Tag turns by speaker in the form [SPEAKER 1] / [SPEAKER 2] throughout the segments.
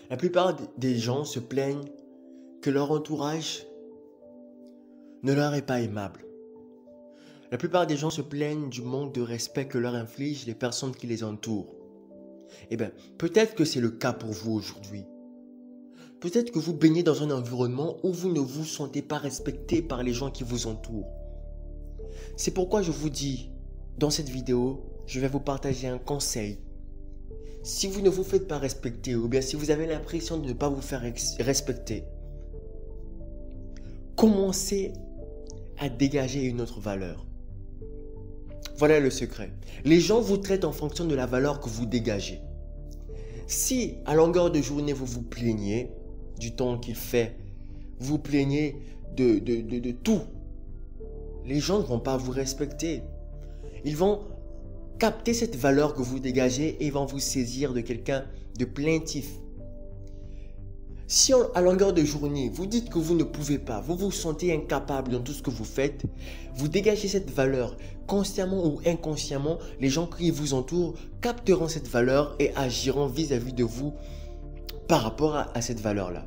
[SPEAKER 1] La plupart des gens se plaignent que leur entourage ne leur est pas aimable. La plupart des gens se plaignent du manque de respect que leur infligent les personnes qui les entourent. Eh bien, peut-être que c'est le cas pour vous aujourd'hui. Peut-être que vous baignez dans un environnement où vous ne vous sentez pas respecté par les gens qui vous entourent. C'est pourquoi je vous dis, dans cette vidéo, je vais vous partager un conseil. Si vous ne vous faites pas respecter, ou bien si vous avez l'impression de ne pas vous faire respecter, commencez à dégager une autre valeur. Voilà le secret. Les gens vous traitent en fonction de la valeur que vous dégagez. Si à longueur de journée vous vous plaignez du temps qu'il fait, vous plaignez de tout, les gens ne vont pas vous respecter. Ils vont capter cette valeur que vous dégagez et vont vous saisir de quelqu'un de plaintif. Si à longueur de journée, vous dites que vous ne pouvez pas, vous vous sentez incapable dans tout ce que vous faites, vous dégagez cette valeur, consciemment ou inconsciemment, les gens qui vous entourent capteront cette valeur et agiront vis-à-vis de vous par rapport à cette valeur-là.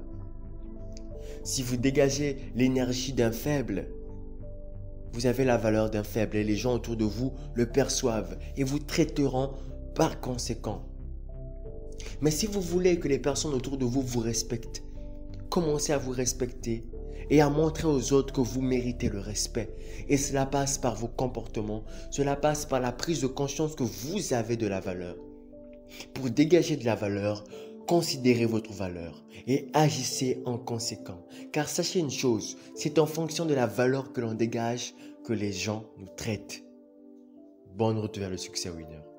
[SPEAKER 1] Si vous dégagez l'énergie d'un faible, vous avez la valeur d'un faible et les gens autour de vous le perçoivent et vous traiteront par conséquent. Mais si vous voulez que les personnes autour de vous vous respectent, commencez à vous respecter et à montrer aux autres que vous méritez le respect. Et cela passe par vos comportements, cela passe par la prise de conscience que vous avez de la valeur. Pour dégager de la valeur, considérez votre valeur et agissez en conséquent. Car sachez une chose, c'est en fonction de la valeur que l'on dégage que les gens nous traitent. Bonne route vers le succès, winner.